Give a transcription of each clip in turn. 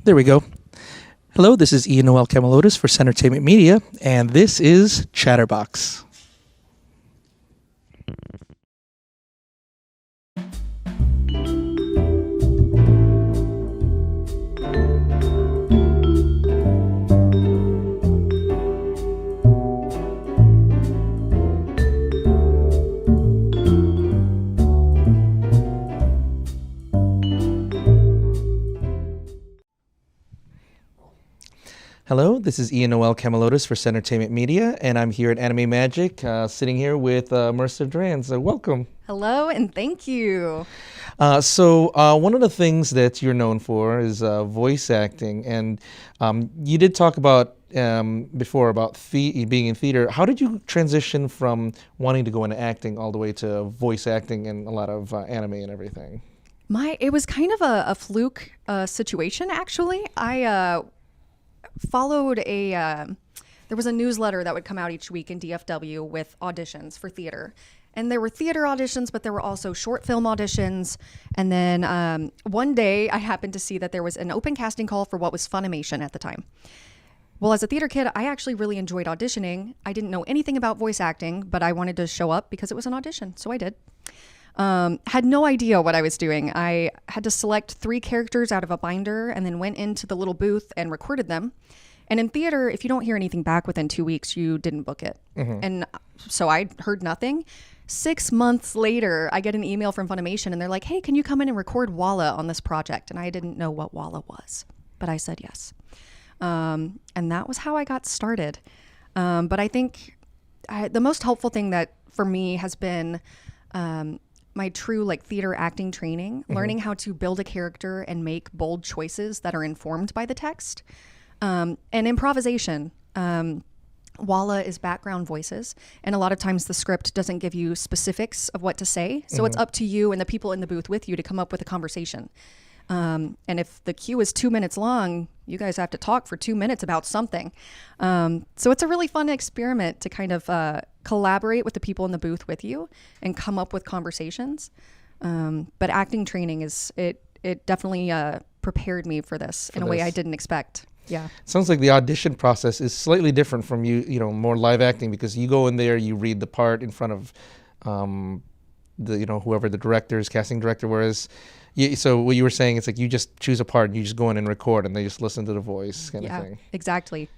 There we go. Hello, this is Ian Noel Camilotes for CEntertainmentMedia, and this is ChatterBox. Hello, this is Ian Noel Camilotes for CEntertainmentMedia, and I'm here at Anime Magic, sitting here with Marisa Duran. So welcome. Hello, and thank you. One of the things that you're known for is voice acting, and you did talk about before about being in theater. How did you transition from wanting to go into acting all the way to voice acting in a lot of anime and everything? It was kind of a fluke situation, actually. I followed there was a newsletter that would come out each week in DFW with auditions for theater. And there were theater auditions, but there were also short film auditions. And then one day I happened to see that there was an open casting call for what was Funimation at the time. Well, as a theater kid, I actually really enjoyed auditioning. I didn't know anything about voice acting, but I wanted to show up because it was an audition. So I did. Had no idea what I was doing. I had to select 3 characters out of a binder and then went into the little booth and recorded them. And in theater, if you don't hear anything back within 2 weeks, you didn't book it. Mm-hmm. And so I heard nothing. 6 months later, I get an email from Funimation and they're like, hey, can you come in and record Walla on this project? And I didn't know what Walla was, but I said yes. And that was how I got started. But I think the most helpful thing that for me has been my true theater acting training, mm-hmm. learning how to build a character and make bold choices that are informed by the text, and improvisation. Walla is background voices, and a lot of times the script doesn't give you specifics of what to say, so mm-hmm. it's up to you and the people in the booth with you to come up with a conversation. And if the cue is 2 minutes long, you guys have to talk for 2 minutes about something. So it's a really fun experiment to kind of collaborate with the people in the booth with you and come up with conversations. But acting training it definitely prepared me for this in a way I didn't expect. Yeah. Sounds like the audition process is slightly different from more live acting, because you go in there, you read the part in front of whoever the director is, casting director, whereas so what you were saying, it's like you just choose a part and you just go in and record and they just listen to the voice kind of thing. Yeah, exactly.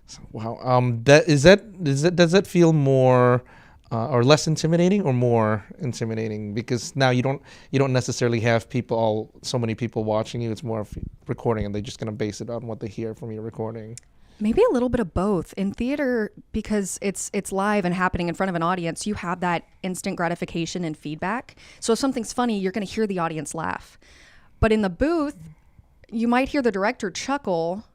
So, wow. Does that feel more or less intimidating or more intimidating? Because now you don't necessarily have so many people watching you. It's more of recording and they're just going to base it on what they hear from your recording. Maybe a little bit of both. In theater, because it's live and happening in front of an audience, you have that instant gratification and feedback. So if something's funny, you're going to hear the audience laugh. But in the booth, you might hear the director chuckle,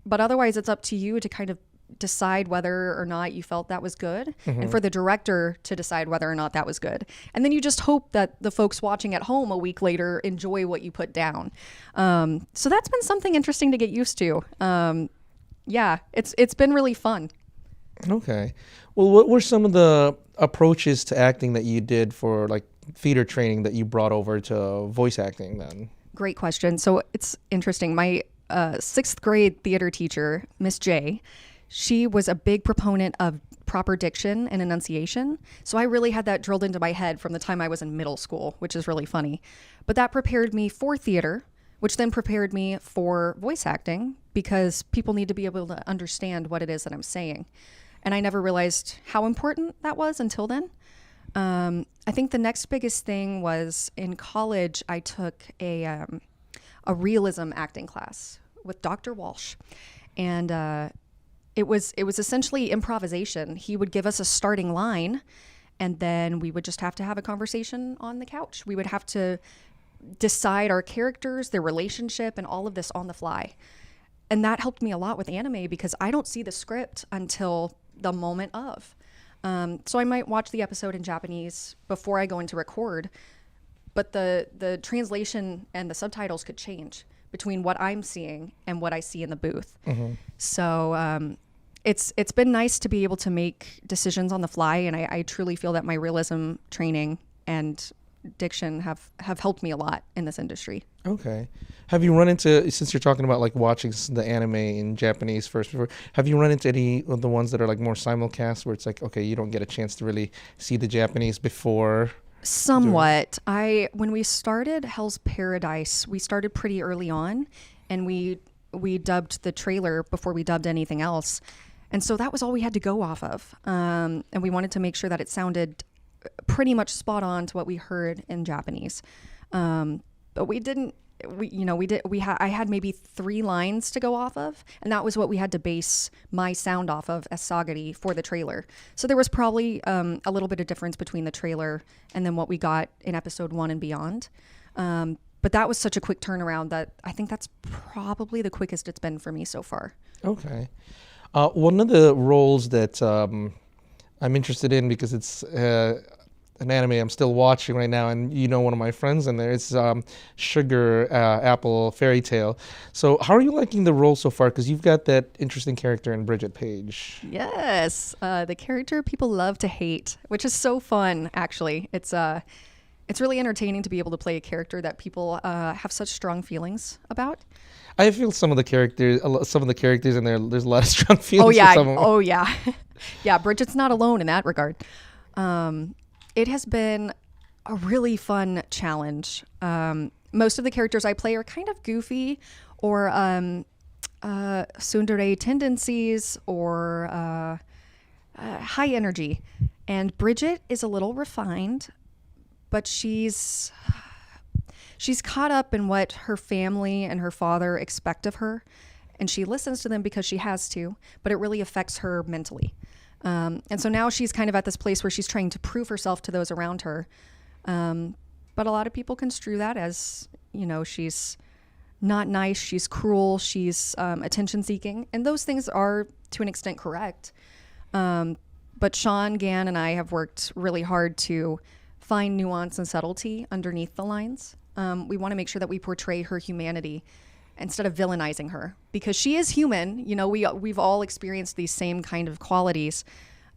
but otherwise it's up to you to kind of decide whether or not you felt that was good, mm-hmm. and for the director to decide whether or not that was good. And then you just hope that the folks watching at home a week later enjoy what you put down. So that's been something interesting to get used to. Yeah, it's been really fun. Okay. Well, what were some of the approaches to acting that you did for theater training that you brought over to voice acting then? Great question. So it's interesting. My 6th grade theater teacher, Miss J, she was a big proponent of proper diction and enunciation. So I really had that drilled into my head from the time I was in middle school, which is really funny. But that prepared me for theater, which then prepared me for voice acting, because people need to be able to understand what it is that I'm saying. And I never realized how important that was until then. I think the next biggest thing was in college, I took a realism acting class with Dr. Walsh. And it was essentially improvisation. He would give us a starting line, and then we would just have to have a conversation on the couch. We would have to decide our characters, their relationship, and all of this on the fly. And that helped me a lot with anime, because I don't see the script until the moment of. So I might watch the episode in Japanese before I go into record, but the translation and the subtitles could change between what I'm seeing and what I see in the booth. Mm-hmm. So it's been nice to be able to make decisions on the fly, and I truly feel that my realism training and diction have helped me a lot in this industry. Okay. Have you run into, since you're talking about like watching the anime in Japanese first before, have you run into any of the ones that are like more simulcast where it's like, okay, you don't get a chance to really see the Japanese before? Somewhat. When we started Hell's Paradise, we started pretty early on, and we dubbed the trailer before we dubbed anything else, and so that was all we had to go off of. And we wanted to make sure that it sounded pretty much spot on to what we heard in Japanese. But we didn't. I had maybe 3 lines to go off of, and that was what we had to base my sound off of as Sagari for the trailer. So there was probably a little bit of difference between the trailer and then what we got in episode 1 and beyond. But that was such a quick turnaround that I think that's probably the quickest it's been for me so far. Okay. One of the roles that I'm interested in, because it's an anime I'm still watching right now, and one of my friends in there, it's Sugar Apple Fairy Tale. So how are you liking the role so far? Because you've got that interesting character in Bridget Page. Yes, the character people love to hate, which is so fun, actually. It's really entertaining to be able to play a character that people have such strong feelings about. I feel some of the characters in there, there's a lot of strong feelings. Oh yeah, for some of them. oh yeah, yeah. Bridget's not alone in that regard. It has been a really fun challenge. Most of the characters I play are kind of goofy, or tsundere tendencies, or high energy. And Bridget is a little refined, but she's caught up in what her family and her father expect of her, and she listens to them because she has to, but it really affects her mentally. And so now she's kind of at this place where she's trying to prove herself to those around her. But a lot of people construe that as, she's not nice, she's cruel, she's attention seeking. And those things are to an extent correct. But Sean, Gann, and I have worked really hard to find nuance and subtlety underneath the lines. We want to make sure that we portray her humanity instead of villainizing her, because she is human. We've all experienced these same kind of qualities,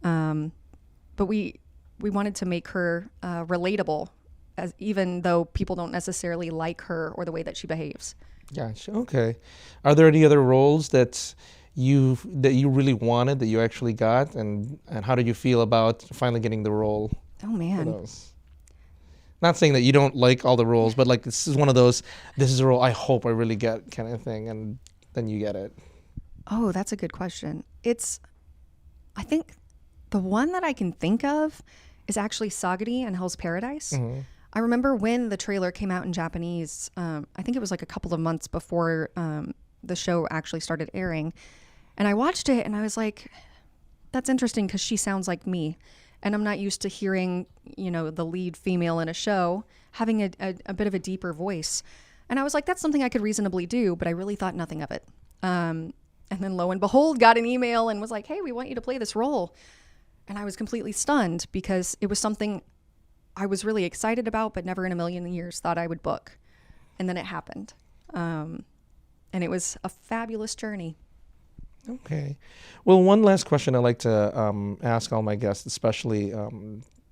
but we wanted to make her relatable, as even though people don't necessarily like her or the way that she behaves. Gotcha. Okay. Are there any other roles that you really wanted that you actually got, and how did you feel about finally getting the role? Oh man. For those? Not saying that you don't like all the roles, but like this is one of those, this is a role I hope I really get kind of thing, and then you get it. Oh, that's a good question. I think the one that I can think of is actually Sagari and Hell's Paradise. Mm-hmm. I remember when the trailer came out in Japanese, I think it was like a couple of months before the show actually started airing. And I watched it and I was like, that's interesting because she sounds like me. And I'm not used to hearing, the lead female in a show having a bit of a deeper voice. And I was like, that's something I could reasonably do, but I really thought nothing of it. And then lo and behold, got an email and was like, hey, we want you to play this role. And I was completely stunned because it was something I was really excited about, but never in a million years thought I would book. And then it happened. And it was a fabulous journey. Okay. Well, one last question I like to ask all my guests, especially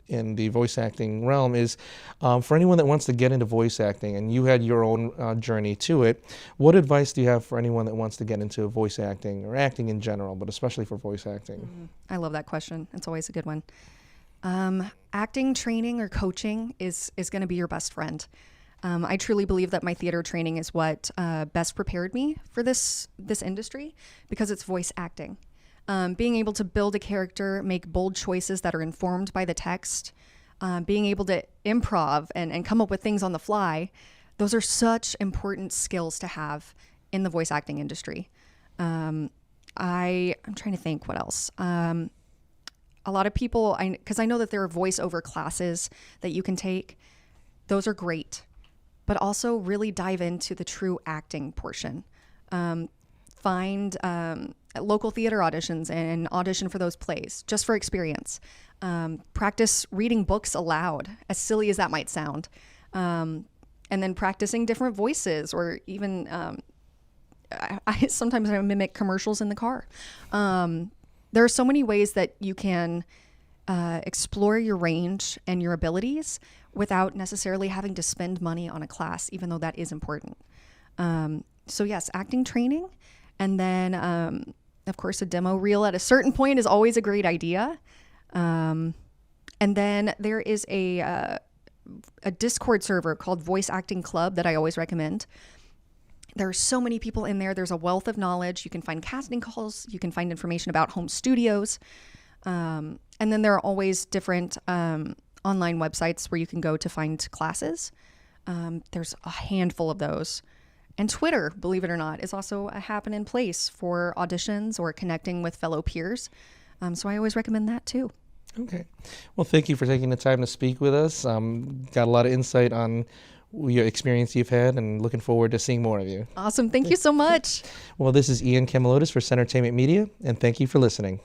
in the voice acting realm, is for anyone that wants to get into voice acting, and you had your own journey to it, what advice do you have for anyone that wants to get into voice acting or acting in general, but especially for voice acting? I love that question. It's always a good one. Acting training or coaching is going to be your best friend. I truly believe that my theater training is what best prepared me for this industry, because it's voice acting. Being able to build a character, make bold choices that are informed by the text, being able to improv and come up with things on the fly, those are such important skills to have in the voice acting industry. I'm trying to think what else. A lot of people, because I know that there are voiceover classes that you can take. Those are great. But also really dive into the true acting portion. Find local theater auditions and audition for those plays, just for experience. Practice reading books aloud, as silly as that might sound. And then practicing different voices, or even I sometimes mimic commercials in the car. There are so many ways that you can explore your range and your abilities without necessarily having to spend money on a class, even though that is important. So yes, acting training, and then of course a demo reel at a certain point is always a great idea. And then there is a Discord server called Voice Acting Club that I always recommend. There are so many people in there. There's a wealth of knowledge. You can find casting calls. You can find information about home studios. And then there are always different online websites where you can go to find classes. There's a handful of those. And Twitter, believe it or not, is also a happening place for auditions or connecting with fellow peers. So I always recommend that too. Okay. Well, thank you for taking the time to speak with us. Got a lot of insight on your experience you've had, and looking forward to seeing more of you. Awesome. Thank you so much. Well, this is Ian Camilotes for CEntertainmentMedia, and thank you for listening.